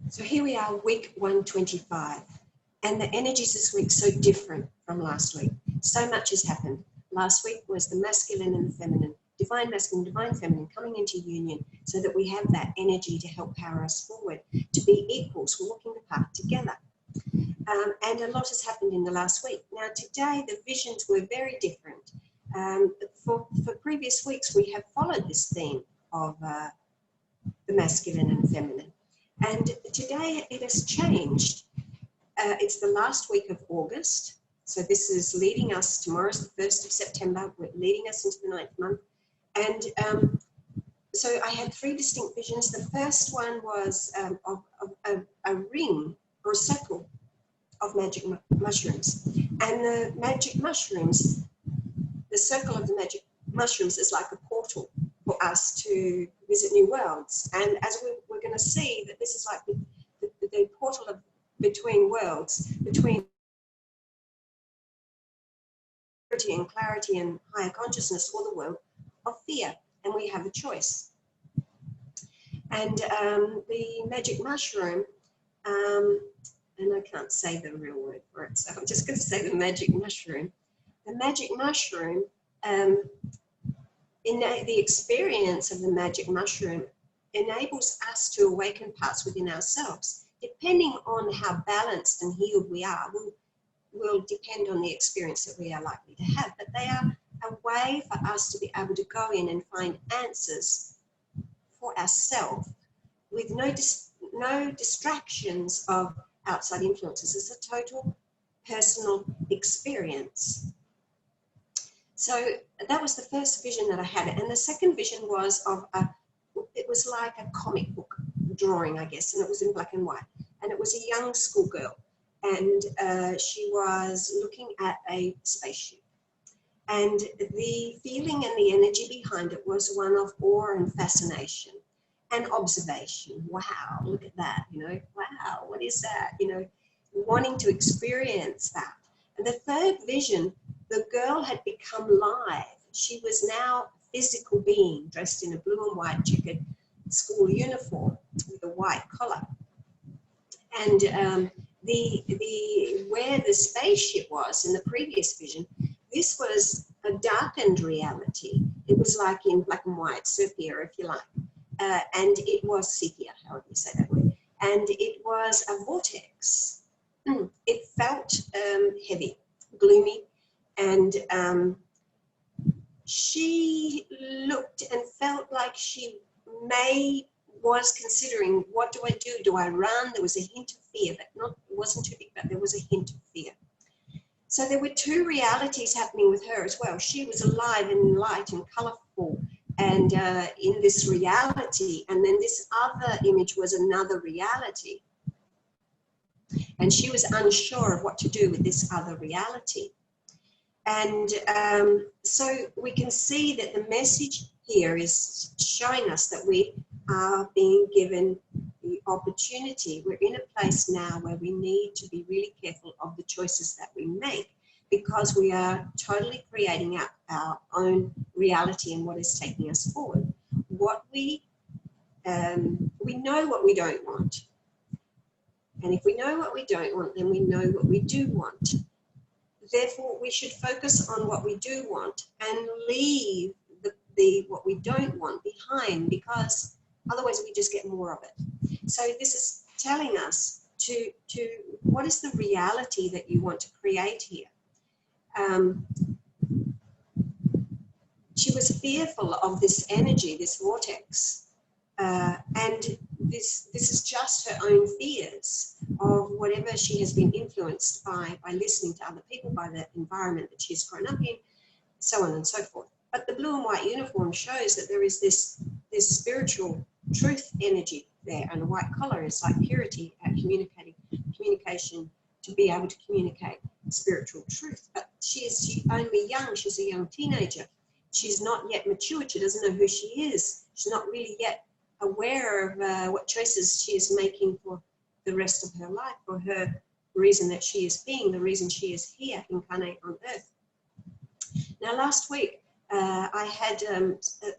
So here we are, week 125, and the energies this week so different from last week. So much has happened. Last week was the masculine and the feminine, divine masculine, divine feminine coming into union so that we have that energy to help power us forward, to be equals, walking the path together. And a lot has happened in the last week. Now today the visions were very different. For previous weeks we have followed this theme of the masculine and feminine. And today it has changed. It's the last week of August. So this is leading us, tomorrow's the 1st of September, we're leading us into the 9th month. And so I had three distinct visions. The first one was of a ring or a circle of magic mushrooms. And the magic mushrooms, the circle of the magic mushrooms is like a portal for us to visit new worlds. And as we're going to see, that this is like the portal of between worlds, between and clarity and higher consciousness, or the world of fear. And we have a choice. And the magic mushroom, and I can't say the real word for it, so I'm just going to say the magic mushroom. The magic mushroom, in the experience of the magic mushroom, enables us to awaken parts within ourselves. Depending on how balanced and healed we are, will depend on the experience that we are likely to have. But they are a way for us to be able to go in and find answers for ourselves with no distractions of outside influences. It's a total personal experience. So that was the first vision that I had. And the second vision was of it was like a comic book drawing, I guess, and it was in black and white. And it was a young schoolgirl, and she was looking at a spaceship. And the feeling and the energy behind it was one of awe and fascination and observation. Wow, look at that, you know, wow, what is that? You know, wanting to experience that. And the third vision, the girl had become live. She was now a physical being dressed in a blue and white checkered school uniform with a white collar. And where the spaceship was in the previous vision, this was a darkened reality. It was like in black and white, sepia, if you like. And it was sepia, however you say that word. And it was a vortex. It felt heavy, gloomy, and she looked and felt like she was considering, what do I do? Do I run? There was a hint of fear, but it wasn't too big, but there was a hint of fear. So there were two realities happening with her as well. She was alive and light and colourful and in this reality, and then this other image was another reality. And she was unsure of what to do with this other reality. And so we can see that the message here is showing us that we are being given the opportunity. We're in a place now where we need to be really careful of the choices that we make, because we are totally creating our own reality and what is taking us forward. What we know what we don't want. And if we know what we don't want, then we know what we do want. Therefore, we should focus on what we do want and leave what we don't want behind, because otherwise we just get more of it. So this is telling us to what is the reality that you want to create here. She was fearful of this energy, this vortex, and this is just her own fears of whatever she has been influenced by listening to other people, by the environment that she's grown up in, so on and so forth. But the blue and white uniform shows that there is this spiritual truth energy there, and the white collar is like purity at communication, to be able to communicate spiritual truth. But she's only young, she's a young teenager. She's not yet matured, she doesn't know who she is. She's not really yet aware of what choices she is making for the rest of her life, for her reason that she is being, the reason she is here, incarnate on earth. Now last week, I had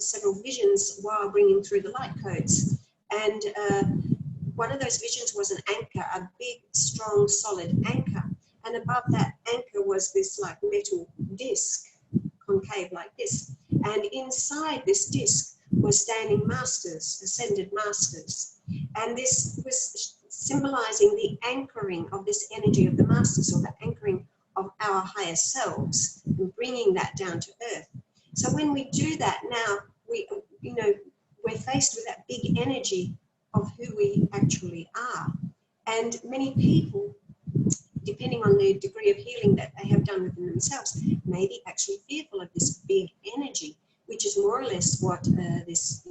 several visions while bringing through the light codes, and one of those visions was an anchor, a big, strong, solid anchor. And above that anchor was this like metal disc, concave like this. And inside this disc were standing masters, ascended masters. And this was symbolizing the anchoring of this energy of the masters, or the anchoring of our higher selves, and bringing that down to earth. So when we do that now, we're faced with that big energy of who we actually are. And many people, depending on the degree of healing that they have done within themselves, may be actually fearful of this big energy, which is more or less what this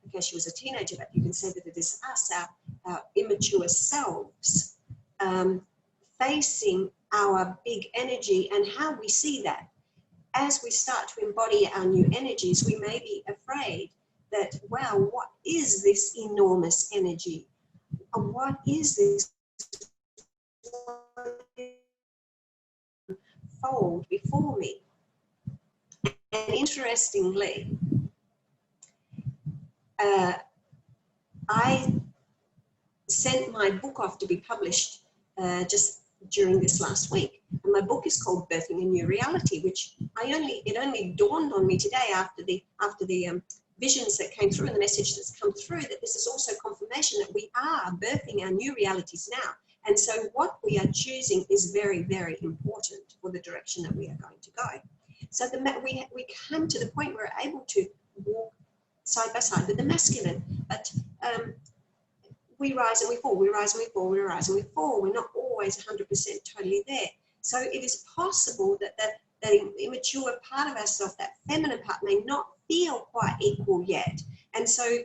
okay, she was a teenager, but you can say that it is us, our immature selves, facing our big energy, and how we see that. As we start to embody our new energies, we may be afraid that, wow, what is this enormous energy? What is this fold before me? And interestingly, I sent my book off to be published just during this last week. And my book is called Birthing a New Reality, which it only dawned on me today after the visions that came through and the message that's come through, that this is also confirmation that we are birthing our new realities now. And so what we are choosing is very, very important for the direction that we are going to go. So we come to the point where we're able to walk side by side with the masculine, but we rise and we fall, we rise and we fall, we rise and we fall. We're not always 100% totally there. So it is possible that the immature part of ourselves, that feminine part, may not feel quite equal yet. And so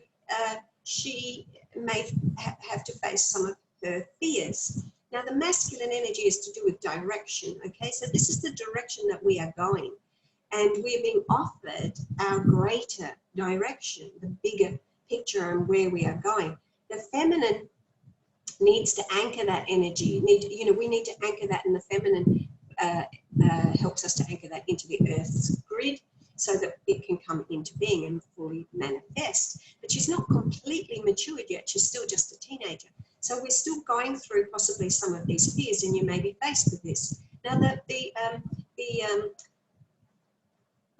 she may have to face some of her fears. Now, the masculine energy is to do with direction, okay? So this is the direction that we are going. And we're being offered our greater direction, the bigger picture and where we are going. The feminine needs to anchor that energy. We need to anchor that, and the feminine helps us to anchor that into the Earth's grid so that it can come into being and fully manifest. But she's not completely matured yet. She's still just a teenager. So we're still going through possibly some of these fears, and you may be faced with this. Now, the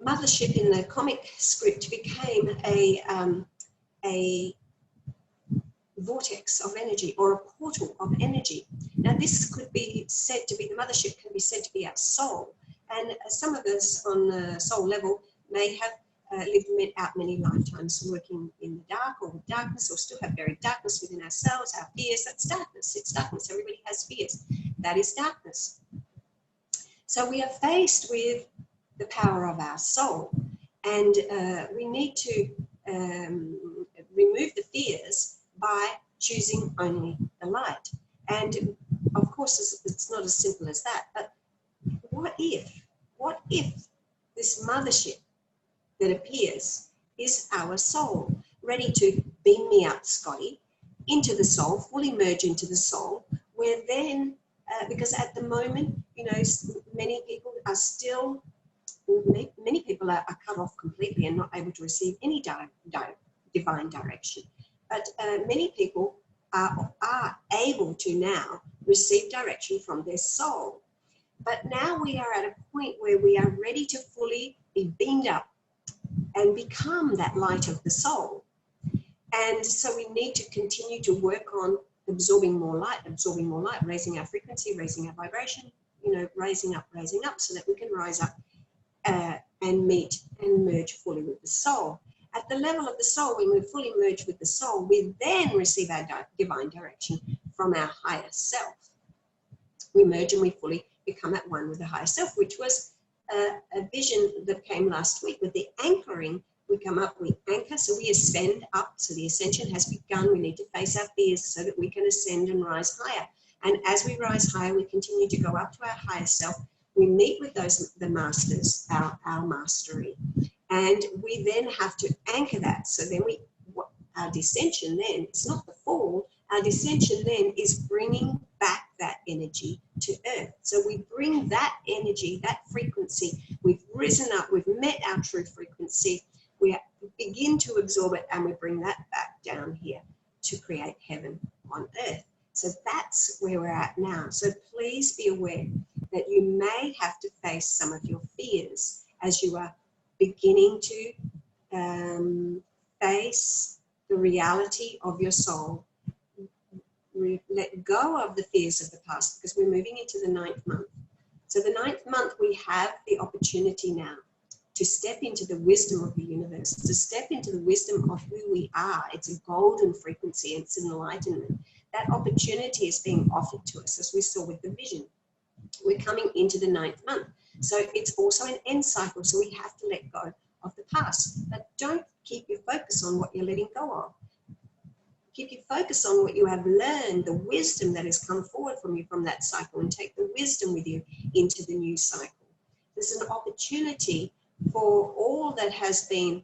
mothership in the comic script became a vortex of energy, or a portal of energy. Now, this could be said to be, the mothership can be said to be our soul. And some of us on the soul level may have lived out many lifetimes working in the dark or with darkness, or still have buried darkness within ourselves, our fears. That's darkness. It's darkness. Everybody has fears. That is darkness. So we are faced with the power of our soul, and we need to remove the fears by choosing only the light. And of course, it's not as simple as that, but what if this mothership that appears is our soul, ready to beam me up, Scotty, into the soul, fully merge into the soul, where then, because at the moment, many people are still, many people are cut off completely and not able to receive any divine direction. But many people are able to now receive direction from their soul. But now we are at a point where we are ready to fully be beamed up and become that light of the soul. And so we need to continue to work on absorbing more light, raising our frequency, raising our vibration, raising up, so that we can rise up and meet and merge fully with the soul. At the level of the soul, when we fully merge with the soul, we then receive our divine direction from our higher self. We merge and we fully become at one with the higher self, which was a vision that came last week. With the anchoring, we come up, we anchor, so we ascend up. So the ascension has begun. We need to face our fears so that we can ascend and rise higher. And as we rise higher, we continue to go up to our higher self. We meet with the masters, our mastery. And we then have to anchor that. So then our descension then, it's not the fall, our descension then is bringing back that energy to earth. So we bring that energy, that frequency, we've risen up, we've met our true frequency, we begin to absorb it, and we bring that back down here to create heaven on earth. So that's where we're at now. So please be aware that you may have to face some of your fears as you are beginning to face the reality of your soul. Let go of the fears of the past, because we're moving into the 9th month. So the 9th month, we have the opportunity now to step into the wisdom of the universe, to step into the wisdom of who we are. It's a golden frequency, it's enlightenment. That opportunity is being offered to us, as we saw with the vision. We're coming into the 9th month. So it's also an end cycle, so we have to let go of the past. But don't keep your focus on what you're letting go of. Keep your focus on what you have learned, the wisdom that has come forward from you from that cycle, and take the wisdom with you into the new cycle. There's an opportunity for all that has been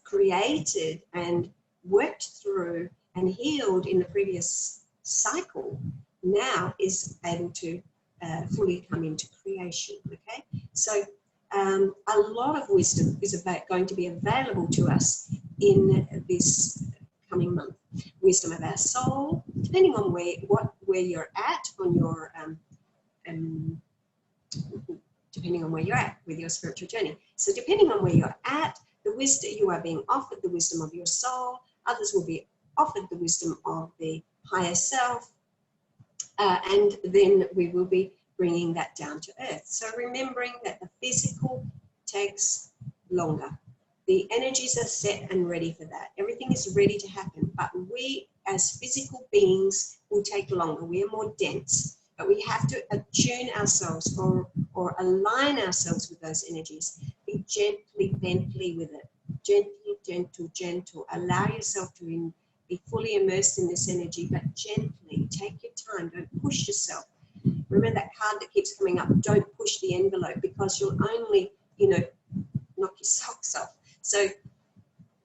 created and worked through and healed in the previous cycle now is able to fully come into creation, okay? So a lot of wisdom is going to be available to us in this coming month. Wisdom of our soul, depending on where you're at on your depending on where you're at with your spiritual journey. So depending on where you're at, the wisdom you are being offered, the wisdom of your soul. Others will be offered the wisdom of the higher self, and then we will be bringing that down to earth. So remembering that the physical takes longer. The energies are set and ready for that. Everything is ready to happen, but we as physical beings will take longer. We are more dense, but we have to attune ourselves or align ourselves with those energies. Be gently, gently with it. Gentle, gentle, gentle. Allow yourself to be fully immersed in this energy, but gently. Take your time. Don't push yourself. Remember that card that keeps coming up. Don't push the envelope, because you'll only, knock your socks off. So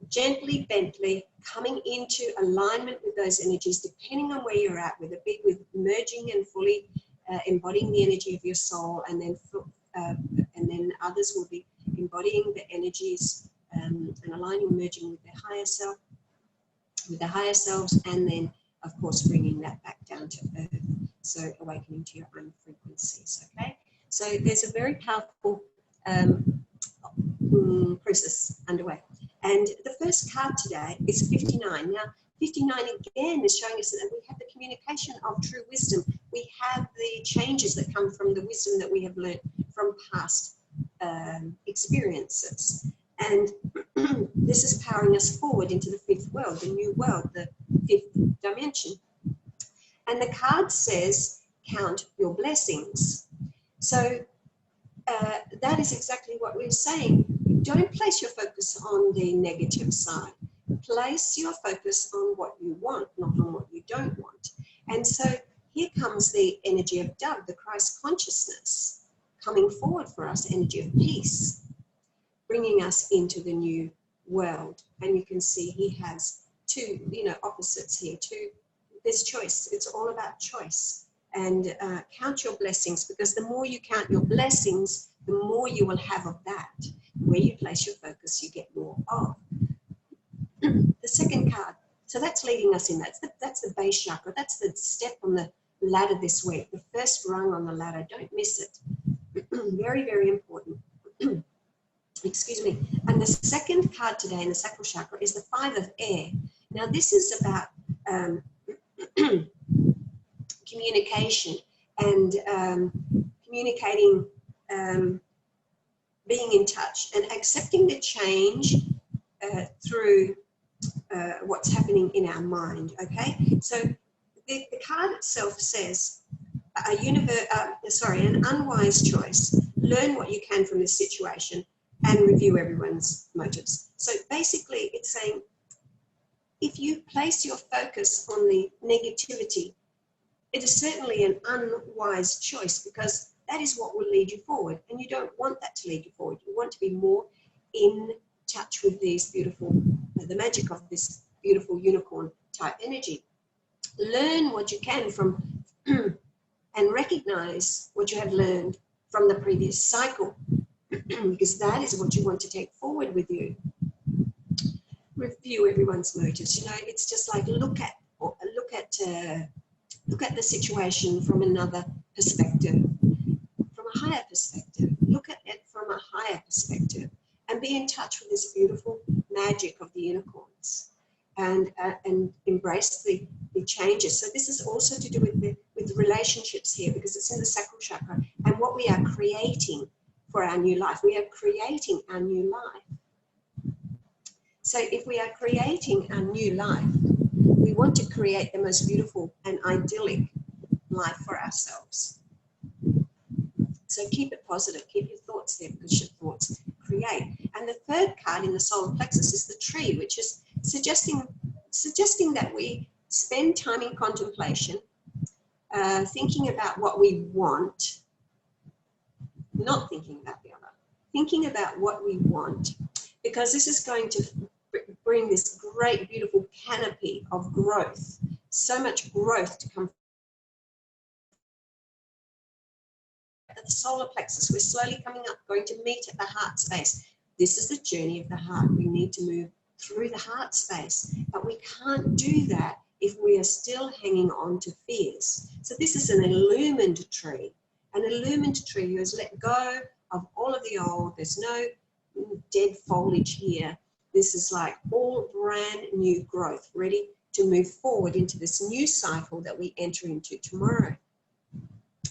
gently, gently, coming into alignment with those energies, depending on where you're at, with merging and fully embodying the energy of your soul, and then others will be embodying the energies and aligning, merging with their higher self, with the higher selves, and then of course bringing that back down to earth. So awakening to your own frequencies. Okay. So there's a very powerful process underway. And the first card today is 59. Now, 59 again is showing us that we have the communication of true wisdom. We have the changes that come from the wisdom that we have learned from past experiences. And this is powering us forward into the 5th world, the new world, the 5th dimension. And the card says, count your blessings. So that is exactly what we're saying. Don't place your focus on the negative side. Place your focus on what you want, not on what you don't want. And so here comes the energy of Dove, the Christ consciousness, coming forward for us, energy of peace, bringing us into the new world. And you can see he has two, opposites here. There's choice. It's all about choice. And count your blessings, because the more you count your blessings, the more you will have of that. Where you place your focus, you get more of. The second card, so that's leading us in. That's the base chakra. That's the step on the ladder this week, the first rung on the ladder. Don't miss it. Very, very important. Excuse me. And the second card today in the sacral chakra is the 5 of air. Now this is about communication and communicating, being in touch and accepting the change through what's happening in our mind, okay? So the card itself says, an unwise choice. Learn what you can from this situation and review everyone's motives. So basically it's saying, if you place your focus on the negativity, it is certainly an unwise choice, because that is what will lead you forward. And you don't want that to lead you forward. You want to be more in touch with these beautiful, the magic of this beautiful unicorn type energy. Learn what you can from and recognize what you have learned from the previous cycle, because that is what you want to take forward with you. review everyone's motives. You know, it's just like look at the situation from another perspective, from a higher perspective. Look at it from a higher perspective, and be in touch with this beautiful magic of the unicorns, and embrace the changes. So this is also to do with relationships here, because it's in the sacral chakra, and what we are creating for our new life. We are creating our new life. So if we are creating our new life, we want to create the most beautiful and idyllic life for ourselves. So keep it positive, keep your thoughts there, because your thoughts create. And the third card in the solar plexus is the tree, which is suggesting that we spend time in contemplation, thinking about what we want, not thinking about the other, thinking about what we want, because this is going to bring this great, beautiful canopy of growth, so much growth to come. At the solar plexus, we're slowly coming up, going to meet at the heart space. This is the journey of the heart. We need to move through the heart space, but we can't do that if we are still hanging on to fears. So this is an illumined tree. An illumined tree has let go of all of the old. There's no dead foliage here. This is like all brand new growth, ready to move forward into this new cycle that we enter into tomorrow.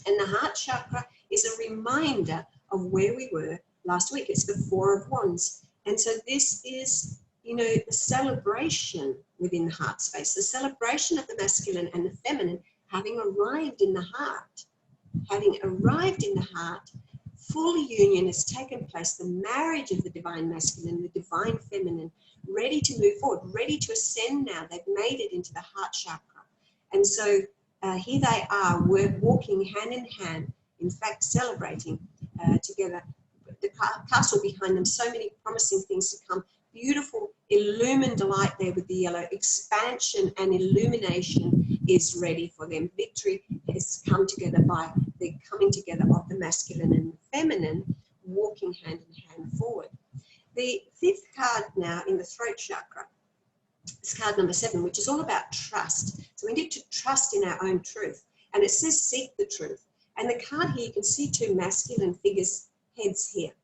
And the heart chakra is a reminder of where we were last week. It's the Four of Wands. And so this is, you know, the celebration within the heart space, the celebration of the masculine and the feminine having arrived in the heart. Having arrived in the heart, full union has taken place, the marriage of the divine masculine, the divine feminine, ready to move forward, ready to ascend now. They've made it into the heart chakra. And so here they are, we're walking hand in hand, in fact, celebrating together. The castle behind them, so many promising things to come. Beautiful illumined light there with the yellow. Expansion and illumination is ready for them. Victory has come together by the coming together of the masculine and the feminine, walking hand in hand forward. The fifth card now in the throat chakra is card number 7, which is all about trust. So we need to trust in our own truth. And it says seek the truth. And the card here, you can see two masculine figures, heads here.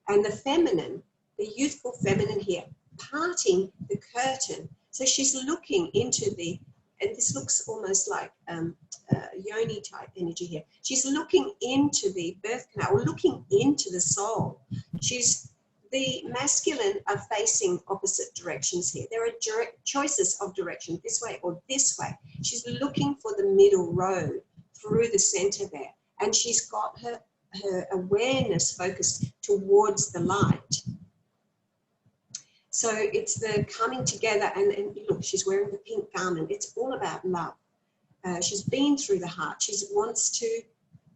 And the feminine, the youthful feminine here, parting the curtain. So she's looking into the, and this looks almost like yoni type energy here. She's looking into the birth canal, or looking into the soul. The masculine are facing opposite directions here. There are direct choices of direction, this way or this way. She's looking for the middle road through the center there. And she's got her awareness focused towards the light. So it's the coming together, and look, she's wearing the pink garment. It's all about love. She's been through the heart. She wants to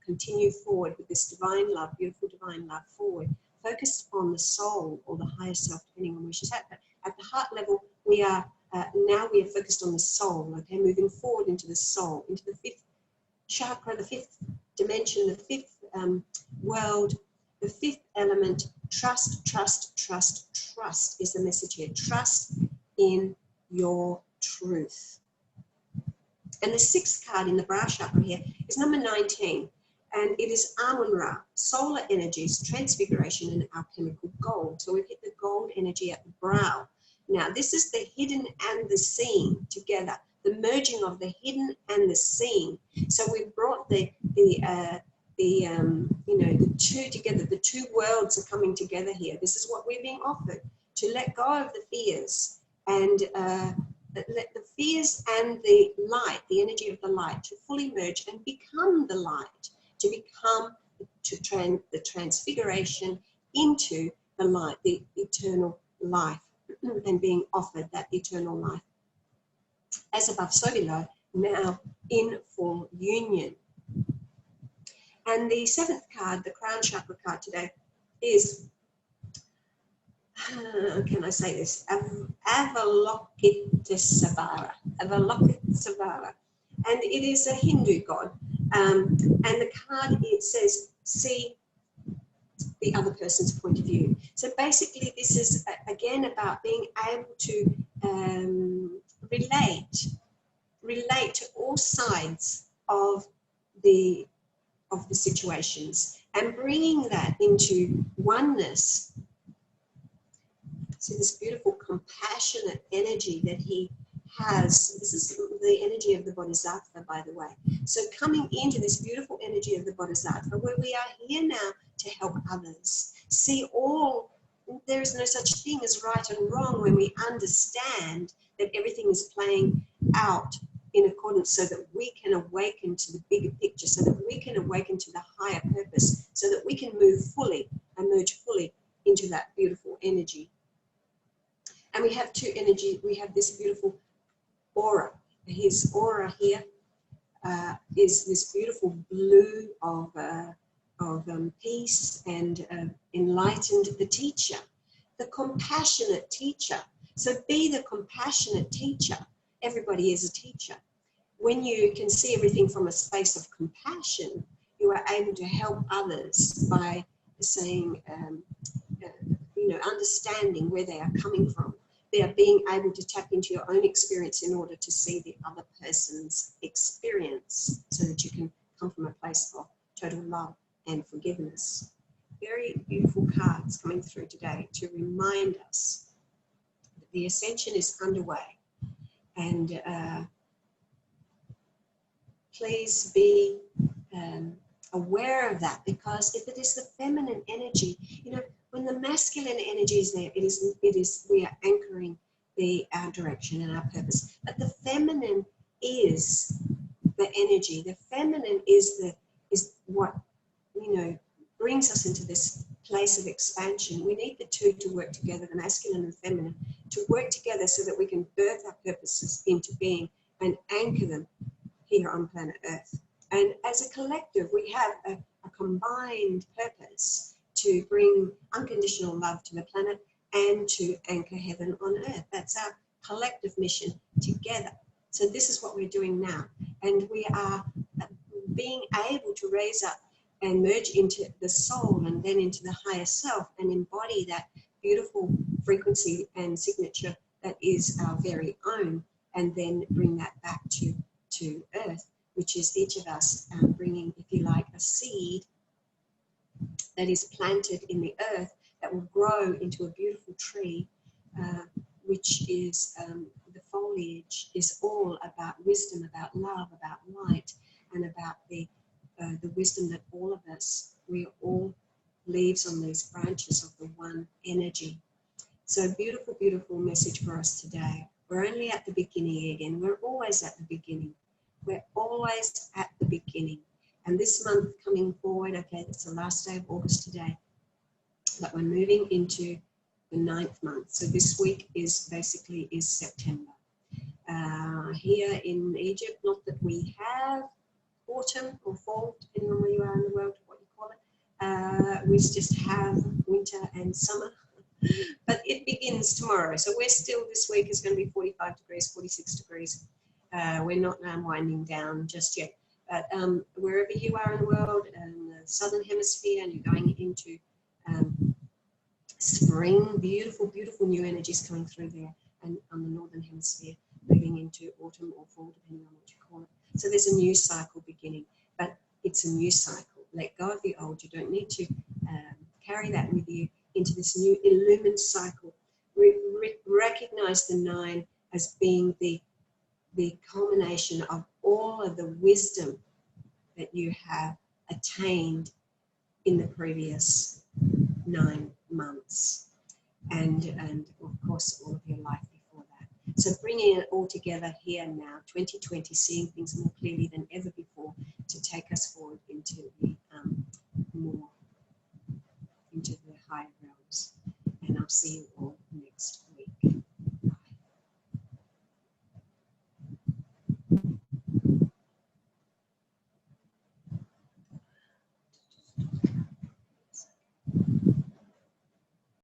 continue forward with this divine love, beautiful divine love forward, focused on the soul or the higher self, depending on where she's at. But at the heart level, we are now we are focused on the soul, okay, moving forward into the soul, into the fifth chakra, the fifth dimension, the fifth world, the fifth element. Trust, trust, trust, trust is the message here. Trust in your truth. And the sixth card in the brow chakra here is number 19. And it is Amun-Ra, solar energies, transfiguration, and alchemical gold. So we've hit the gold energy at the brow. Now, this is the hidden and the seen together, the merging of the hidden and the seen. So we've brought the two together. The two worlds are coming together here. This is what we're being offered, to let go of the fears and let the fears and the light, the energy of the light, to fully merge and become the light, to become the transfiguration into the light, the eternal life, and being offered that eternal life. As above, so below, now in full union. And the seventh card, the crown chakra card today, is, can I say this? Avalokitesvara. Avalokitesvara. And it is a Hindu god. And the card, it says, see the other person's point of view. So basically, this is, again, about being able to relate to all sides of the situations, and bringing that into oneness. So this beautiful compassionate energy that he has. This is the energy of the Bodhisattva, by the way. So coming into this beautiful energy of the Bodhisattva, where we are here now to help others. See, there is no such thing as right and wrong when we understand that everything is playing out in accordance, so that we can awaken to the bigger picture, so that we can awaken to the higher purpose, so that we can move fully, emerge fully into that beautiful energy. And we have two energy. We have this beautiful aura. His aura here is this beautiful blue of peace and enlightened, the teacher, the compassionate teacher. So be the compassionate teacher. Everybody is a teacher. When you can see everything from a space of compassion, you are able to help others by saying, understanding where they are coming from. They are being able to tap into your own experience in order to see the other person's experience, so that you can come from a place of total love and forgiveness. Very beautiful cards coming through today to remind us that the ascension is underway. And please be aware of that, because if it is the feminine energy, when the masculine energy is there, it is we are anchoring our direction and our purpose. But the feminine is the energy. The feminine is what brings us into this place of expansion. We need the two to work together, the masculine and feminine, to work together so that we can birth our purposes into being and anchor them here on planet Earth. And as a collective, we have a combined purpose to bring unconditional love to the planet and to anchor heaven on earth. That's our collective mission together. So this is what we're doing now. And we are being able to raise up and merge into the soul and then into the higher self and embody that beautiful frequency and signature that is our very own, and then bring that back to earth, which is each of us bringing, if you like, a seed that is planted in the earth that will grow into a beautiful tree, which is the foliage is all about wisdom, about love, about light, and about the wisdom that all of us, we are all leaves on these branches of the one energy. So beautiful, beautiful message for us today. We're only at the beginning again. We're always at the beginning. We're always at the beginning. And this month coming forward, okay, it's the last day of August today, but we're moving into the 9th month. So this week is September. Here in Egypt, not that we have autumn or fall, depending on where you are in the world, what you call it. We just have winter and summer. But it begins tomorrow. So we're still, this week is going to be 45 degrees, 46 degrees. We're not winding down just yet. But wherever you are in the world, in the southern hemisphere, and you're going into spring, beautiful, beautiful new energies coming through there, and on the northern hemisphere, moving into autumn or fall, depending on what you call it. So there's a new cycle beginning, but it's a new cycle. Let go of the old. You don't need to carry that with you into this new illumined cycle. Recognize the 9 as being the culmination of all of the wisdom that you have attained in the previous 9 months, and of course all of your life before that. So bringing it all together here now, 2020, seeing things more clearly than ever before, to take us forward into the into the higher realms. And I'll see you